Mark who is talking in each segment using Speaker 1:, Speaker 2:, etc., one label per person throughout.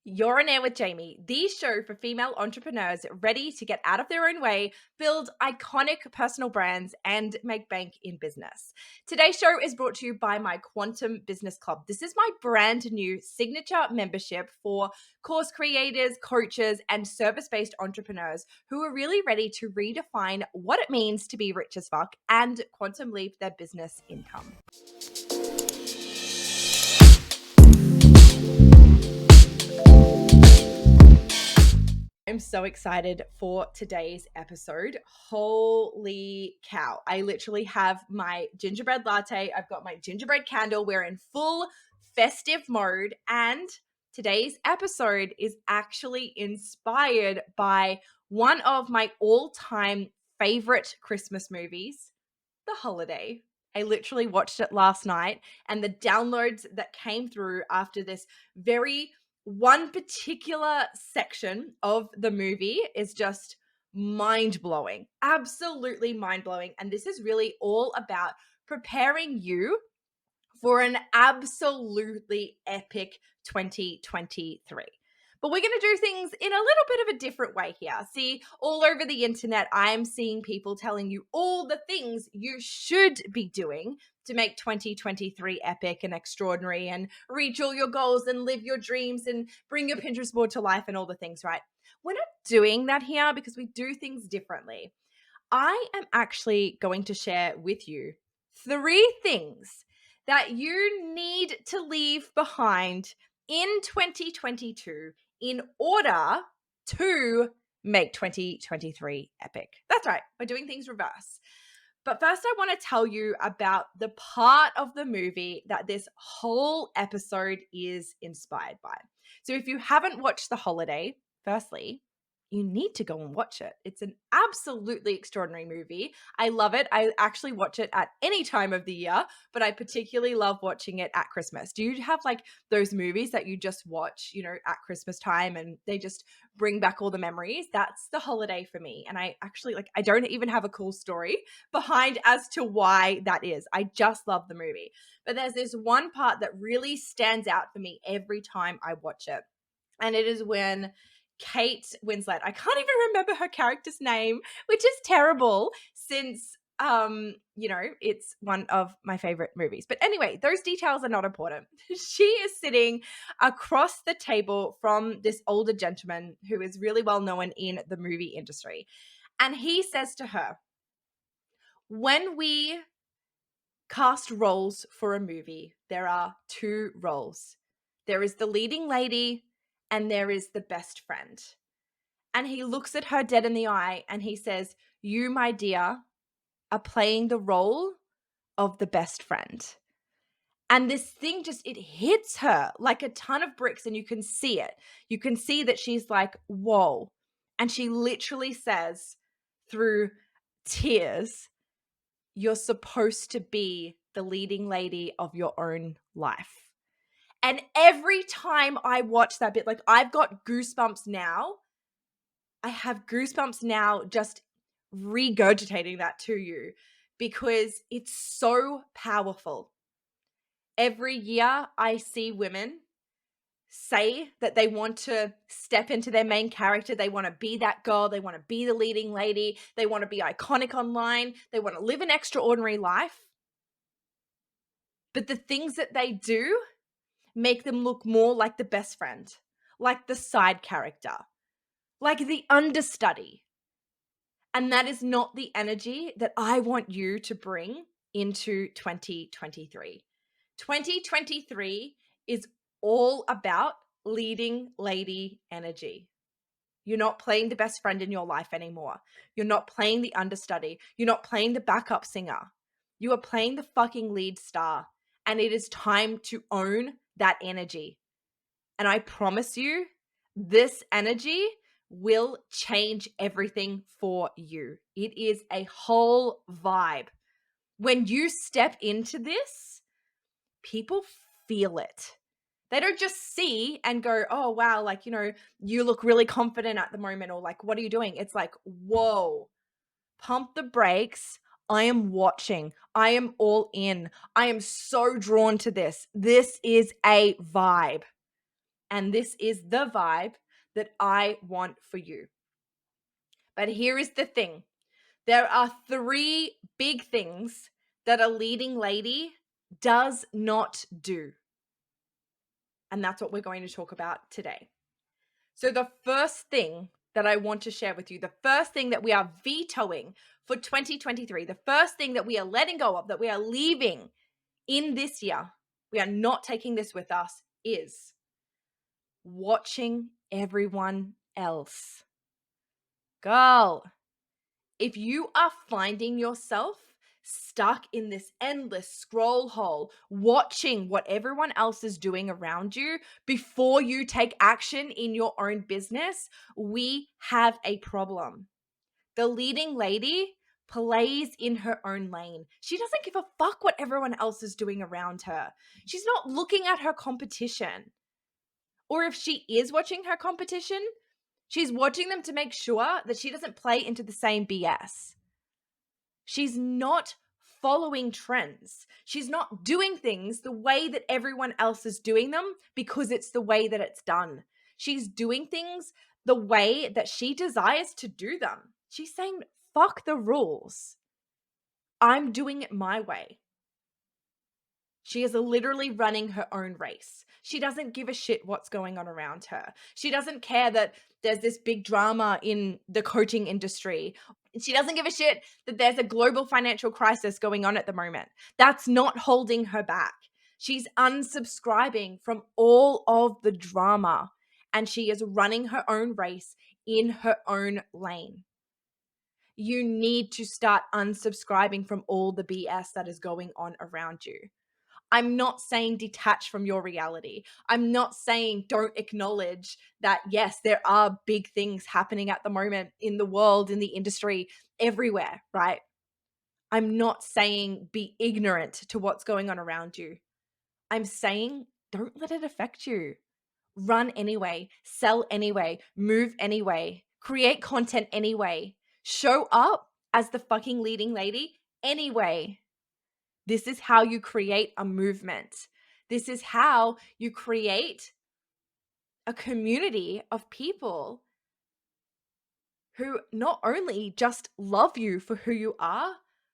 Speaker 1: You're on air with Jaimee, the show for female entrepreneurs ready to get out of their own way, build iconic personal brands, and make bank in business. Today's show is brought to you by my Quantum Business Club. This is my brand new signature membership for course creators, coaches, and service-based entrepreneurs who are really ready to redefine what it means to be rich as fuck and quantum leap their business income. I'm so excited for today's episode. Holy cow. I literally have my gingerbread latte. I've got my gingerbread candle. We're in full festive mode. And today's episode is actually inspired by one of my all-time favorite Christmas movies, The Holiday. I literally watched it last night, and the downloads that came through after this very one particular section of the movie is just mind-blowing, absolutely mind-blowing. And this is really all about preparing you for an absolutely epic 2023. But we're going to do things in a little bit of a different way here. See, all over the internet, I'm seeing people telling you all the things you should be doing to make 2023 epic and extraordinary and reach all your goals and live your dreams and bring your Pinterest board to life and all the things, right? We're not doing that here because we do things differently. I am actually going to share with you 3 things that you need to leave behind in 2022 in order to make 2023 epic. That's right. We're doing things reverse. But first, I want to tell you about the part of the movie that this whole episode is inspired by. So if you haven't watched The Holiday, firstly, you need to go and watch it. It's an absolutely extraordinary movie. I love it. I actually watch it at any time of the year, but I particularly love watching it at Christmas. Do you have like those movies that you just watch, at Christmas time and they just bring back all the memories? That's The Holiday for me. And I actually I don't even have a cool story behind as to why that is. I just love the movie. But there's this one part that really stands out for me every time I watch it. And it is when Kate Winslet, I can't even remember her character's name, which is terrible since it's one of my favorite movies. But anyway, those details are not important. She is sitting across the table from this older gentleman who is really well known in the movie industry. And he says to her, when we cast roles for a movie, there are 2 roles. There is the leading lady and there is the best friend. And he looks at her dead in the eye and he says, you, my dear, are playing the role of the best friend. And this thing it hits her like a ton of bricks, and you can see it. You can see that she's like, whoa. And she literally says through tears, you're supposed to be the leading lady of your own life. And every time I watch that bit, I've got goosebumps now. I have goosebumps now just regurgitating that to you because it's so powerful. Every year I see women say that they want to step into their main character. They want to be that girl. They want to be the leading lady. They want to be iconic online. They want to live an extraordinary life. But the things that they do make them look more like the best friend, like the side character, like the understudy. And that is not the energy that I want you to bring into 2023. 2023 is all about leading lady energy. You're not playing the best friend in your life anymore. You're not playing the understudy. You're not playing the backup singer. You are playing the fucking lead star. And it is time to own that energy. And I promise you, this energy will change everything for you. It is a whole vibe. When you step into this, people feel it. They don't just see and go, oh, wow, you look really confident at the moment, or what are you doing? It's like, whoa, pump the brakes. I am watching. I am all in. I am so drawn to this. This is a vibe. And this is the vibe that I want for you. But here is the thing. There are 3 big things that a leading lady does not do. And that's what we're going to talk about today. So the first thing that I want to share with you, the first thing that we are vetoing for 2023, the first thing that we are letting go of, that we are leaving in this year, we are not taking this with us, is watching everyone else. Girl, if you are finding yourself stuck in this endless scroll hole, watching what everyone else is doing around you before you take action in your own business, we have a problem. The leading lady plays in her own lane. She doesn't give a fuck what everyone else is doing around her. She's not looking at her competition. Or if she is watching her competition, she's watching them to make sure that she doesn't play into the same BS. She's not following trends. She's not doing things the way that everyone else is doing them because it's the way that it's done. She's doing things the way that she desires to do them. She's saying, fuck the rules. I'm doing it my way. She is literally running her own race. She doesn't give a shit what's going on around her. She doesn't care that there's this big drama in the coaching industry. She doesn't give a shit that there's a global financial crisis going on at the moment. That's not holding her back. She's unsubscribing from all of the drama and she is running her own race in her own lane. You need to start unsubscribing from all the BS that is going on around you. I'm not saying detach from your reality. I'm not saying don't acknowledge that, yes, there are big things happening at the moment in the world, in the industry, everywhere, right? I'm not saying be ignorant to what's going on around you. I'm saying don't let it affect you. Run anyway, sell anyway, move anyway, create content anyway, show up as the fucking leading lady anyway. This is how you create a movement. This is how you create a community of people who not only just love you for who you are,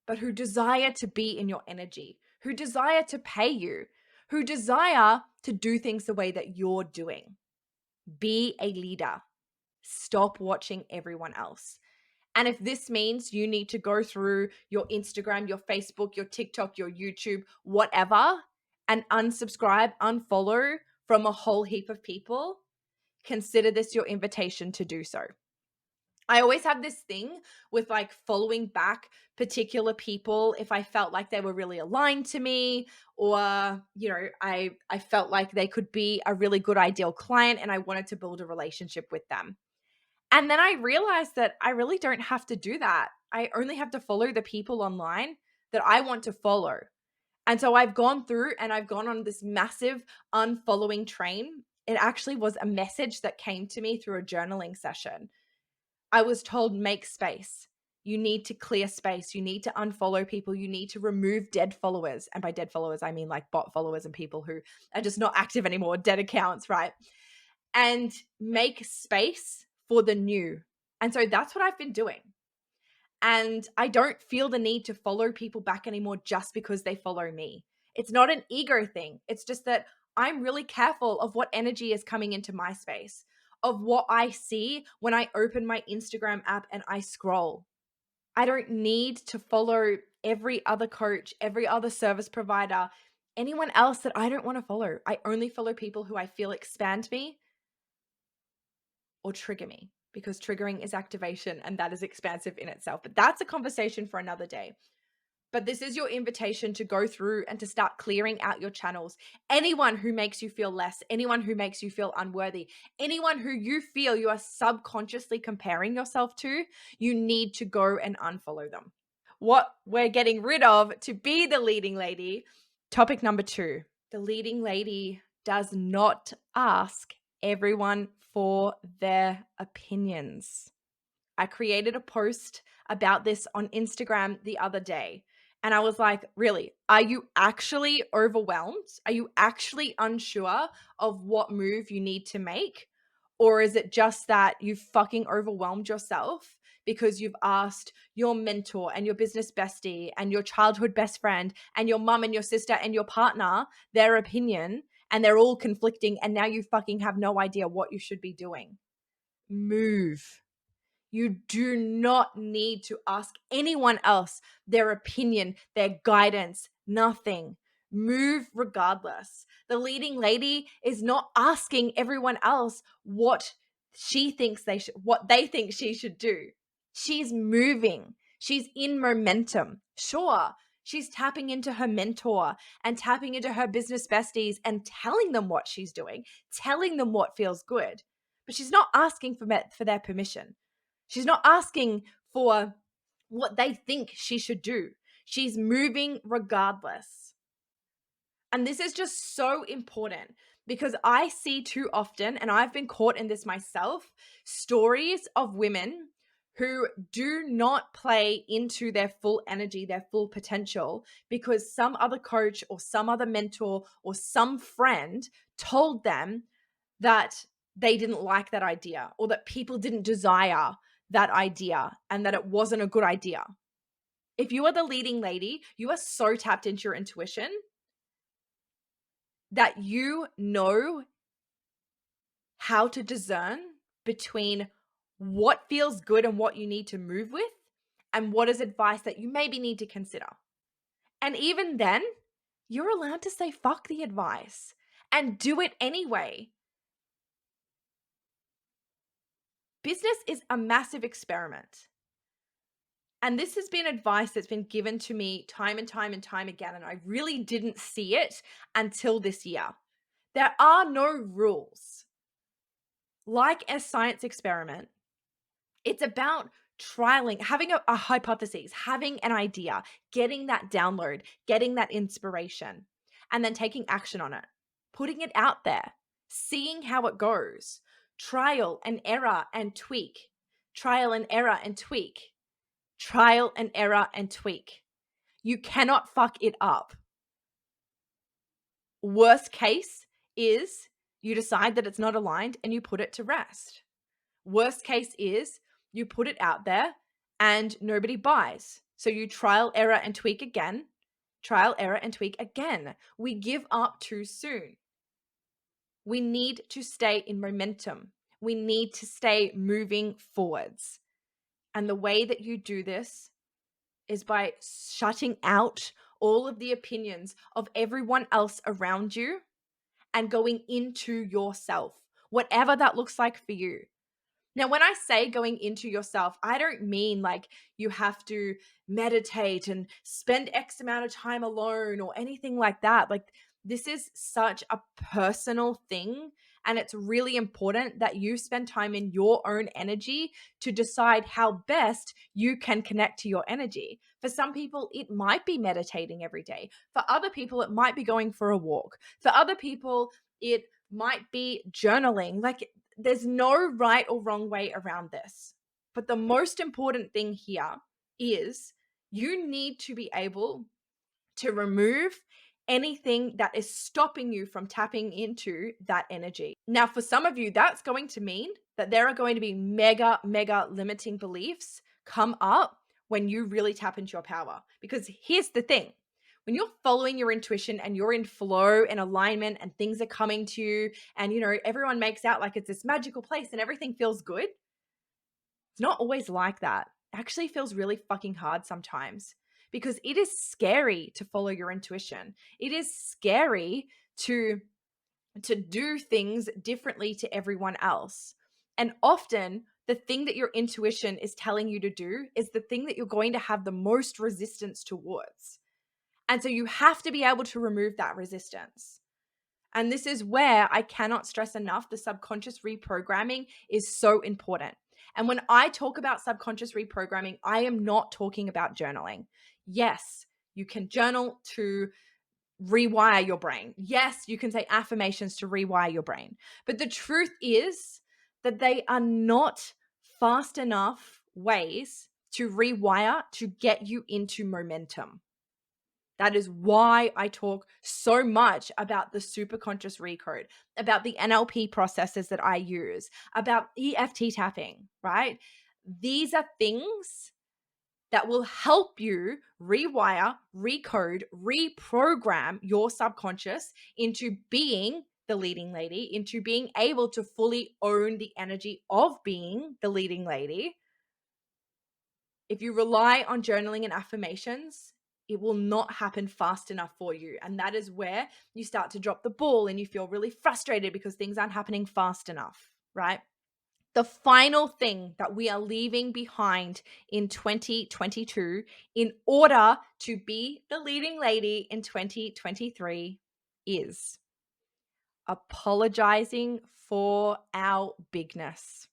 Speaker 1: but who desire to be in your energy, who desire to pay you, who desire to do things the way that you're doing. Be a leader. Stop watching everyone else. And if this means you need to go through your Instagram, your Facebook, your TikTok, your YouTube, whatever, and unsubscribe, unfollow from a whole heap of people, consider this your invitation to do so. I always have this thing with like following back particular people if I felt like they were really aligned to me, or, you know, I felt like they could be a really good ideal client and I wanted to build a relationship with them. And then I realized that I really don't have to do that. I only have to follow the people online that I want to follow. And so I've gone through and I've gone on this massive unfollowing train. It actually was a message that came to me through a journaling session. I was told, make space. You need to clear space. You need to unfollow people. You need to remove dead followers. And by dead followers, I mean like bot followers and people who are just not active anymore, dead accounts, right? And make space for the new. And so that's what I've been doing. And I don't feel the need to follow people back anymore just because they follow me. It's not an ego thing. It's just that I'm really careful of what energy is coming into my space, of what I see when I open my Instagram app and I scroll. I don't need to follow every other coach, every other service provider, anyone else that I don't want to follow. I only follow people who I feel expand me or trigger me, because triggering is activation and that is expansive in itself. But that's a conversation for another day. But this is your invitation to go through and to start clearing out your channels. Anyone who makes you feel less, anyone who makes you feel unworthy, anyone who you feel you are subconsciously comparing yourself to, you need to go and unfollow them. What we're getting rid of to be the leading lady. Topic number 2. The leading lady does not ask everyone for their opinions. I created a post about this on Instagram the other day, And I was like, really, are you actually overwhelmed? Are you actually unsure of what move you need to make? Or is it just that you fucking overwhelmed yourself because you've asked your mentor and your business bestie and your childhood best friend and your mum and your sister and your partner their opinion, and they're all conflicting, and now you fucking have no idea what you should be doing? Move. You do not need to ask anyone else their opinion, their guidance, nothing. Move regardless. The leading lady is not asking everyone else what what they think she should do. She's moving. She's in momentum. Sure, she's tapping into her mentor and tapping into her business besties and telling them what she's doing, telling them what feels good. But she's not asking for their permission. She's not asking for what they think she should do. She's moving regardless. And this is just so important because I see too often, and I've been caught in this myself, stories of women who do not play into their full energy, their full potential, because some other coach or some other mentor or some friend told them that they didn't like that idea, or that people didn't desire that idea, and that it wasn't a good idea. If you are the leading lady, you are so tapped into your intuition that you know how to discern between what feels good and what you need to move with, and what is advice that you maybe need to consider. And even then, you're allowed to say fuck the advice and do it anyway. Business is a massive experiment. And this has been advice that's been given to me time and time and time again, and I really didn't see it until this year. There are no rules. Like a science experiment, it's about trialing, having a hypothesis, having an idea, getting that download, getting that inspiration, and then taking action on it, putting it out there, seeing how it goes. Trial and error and tweak. Trial and error and tweak. Trial and error and tweak. You cannot fuck it up. Worst case is you decide that it's not aligned and you put it to rest. Worst case is you put it out there and nobody buys. So you trial, error, and tweak again. Trial, error, and tweak again. We give up too soon. We need to stay in momentum. We need to stay moving forwards. And the way that you do this is by shutting out all of the opinions of everyone else around you and going into yourself, whatever that looks like for you. Now, when I say going into yourself, I don't mean like you have to meditate and spend X amount of time alone or anything like that. Like, this is such a personal thing. And it's really important that you spend time in your own energy to decide how best you can connect to your energy. For some people, it might be meditating every day. For other people, it might be going for a walk. For other people, it might be journaling. Like, there's no right or wrong way around this. But the most important thing here is you need to be able to remove anything that is stopping you from tapping into that energy. Now, for some of you, that's going to mean that there are going to be mega, mega limiting beliefs come up when you really tap into your power. Because here's the thing. When you're following your intuition and you're in flow and alignment and things are coming to you and, everyone makes out like it's this magical place and everything feels good, it's not always like that. It actually feels really fucking hard sometimes because it is scary to follow your intuition. It is scary to do things differently to everyone else. And often the thing that your intuition is telling you to do is the thing that you're going to have the most resistance towards. And so you have to be able to remove that resistance. And this is where I cannot stress enough, the subconscious reprogramming is so important. And when I talk about subconscious reprogramming, I am not talking about journaling. Yes, you can journal to rewire your brain. Yes, you can say affirmations to rewire your brain. But the truth is that they are not fast enough ways to rewire to get you into momentum. That is why I talk so much about the superconscious recode, about the NLP processes that I use, about EFT tapping, right? These are things that will help you rewire, recode, reprogram your subconscious into being the leading lady, into being able to fully own the energy of being the leading lady. If you rely on journaling and affirmations, it will not happen fast enough for you. And that is where you start to drop the ball and you feel really frustrated because things aren't happening fast enough, right? The final thing that we are leaving behind in 2022 in order to be the leading lady in 2023 is apologizing for our bigness.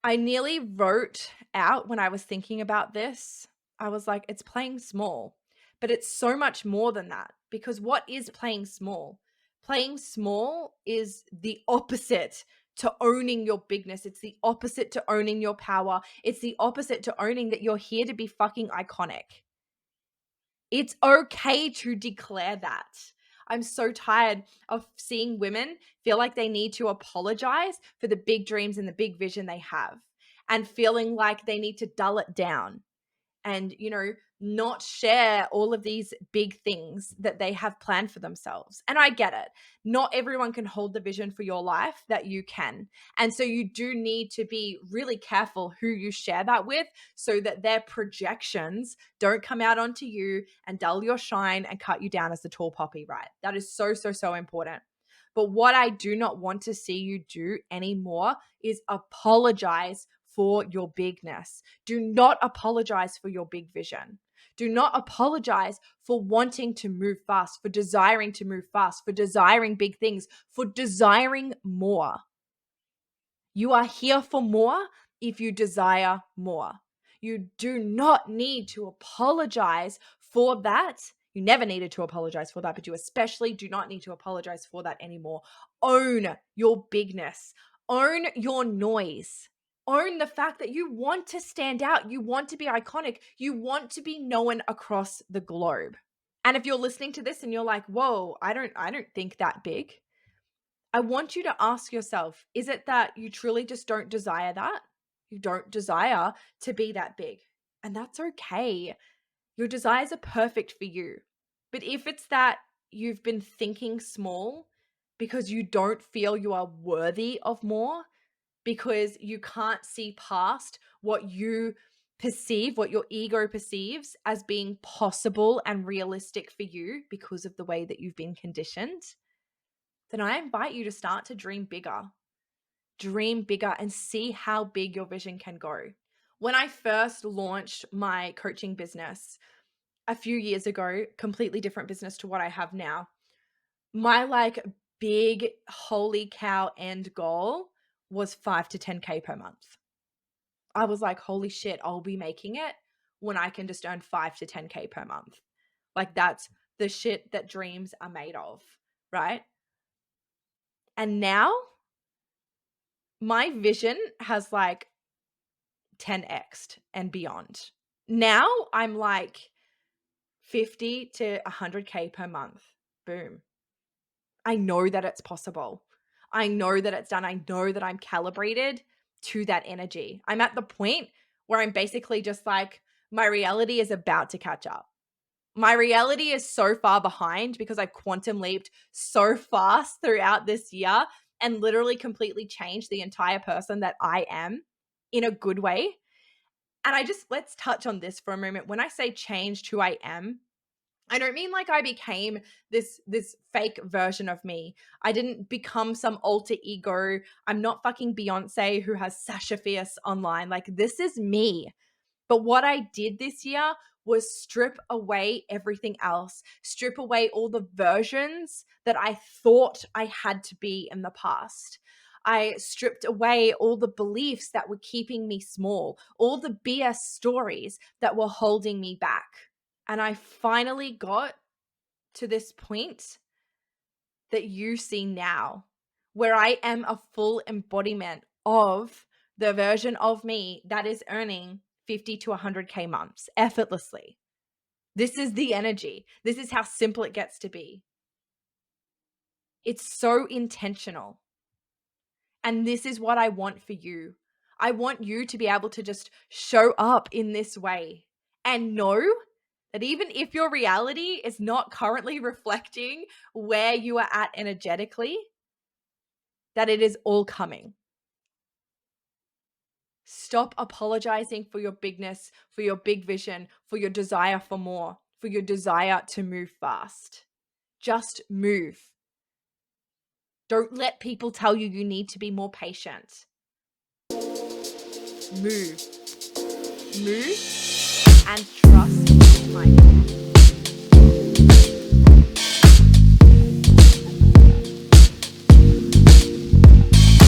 Speaker 1: I nearly wrote out when I was thinking about this, I was like, it's playing small, but it's so much more than that, because what is playing small? Playing small is the opposite to owning your bigness. It's the opposite to owning your power. It's the opposite to owning that you're here to be fucking iconic. It's okay to declare that. I'm so tired of seeing women feel like they need to apologize for the big dreams and the big vision they have, and feeling like they need to dull it down and, not share all of these big things that they have planned for themselves. And I get it. Not everyone can hold the vision for your life that you can. And so you do need to be really careful who you share that with, so that their projections don't come out onto you and dull your shine and cut you down as the tall poppy, right? That is so, so, so important. But what I do not want to see you do anymore is apologize for your bigness. Do not apologize for your big vision. Do not apologize for wanting to move fast, for desiring to move fast, for desiring big things, for desiring more. You are here for more if you desire more. You do not need to apologize for that. You never needed to apologize for that, but you especially do not need to apologize for that anymore. Own your bigness. Own your noise. Own the fact that you want to stand out. You want to be iconic. You want to be known across the globe. And if you're listening to this and you're like, whoa, I don't think that big, I want you to ask yourself, is it that you truly just don't desire that? You don't desire to be that big. And that's okay. Your desires are perfect for you. But if it's that you've been thinking small because you don't feel you are worthy of more, because you can't see past what you perceive, what your ego perceives as being possible and realistic for you because of the way that you've been conditioned, then I invite you to start to dream bigger. Dream bigger and see how big your vision can go. When I first launched my coaching business a few years ago, completely different business to what I have now, my big holy cow end goal was 5 to 10K per month. I was like, holy shit, I'll be making it when I can just earn 5 to 10K per month. That's the shit that dreams are made of, right? And now my vision has 10x'd and beyond. Now I'm 50 to 100K per month. Boom. I know that it's possible. I know that it's done. I know that I'm calibrated to that energy. I'm at the point where I'm basically just my reality is about to catch up. My reality is so far behind because I've quantum leaped so fast throughout this year and literally completely changed the entire person that I am in a good way. And let's touch on this for a moment. When I say changed who I am, I don't mean I became this fake version of me. I didn't become some alter ego. I'm not fucking Beyonce who has Sasha Fierce online. This is me. But what I did this year was strip away everything else, strip away all the versions that I thought I had to be in the past. I stripped away all the beliefs that were keeping me small, all the BS stories that were holding me back. And I finally got to this point that you see now, where I am a full embodiment of the version of me that is earning 50 to 100K months effortlessly. This is the energy. This is how simple it gets to be. It's so intentional. And this is what I want for you. I want you to be able to just show up in this way and know that even if your reality is not currently reflecting where you are at energetically, that it is all coming. Stop apologizing for your bigness, for your big vision, for your desire for more, for your desire to move fast. Just move. Don't let people tell you you need to be more patient. Move. Move and trust timing.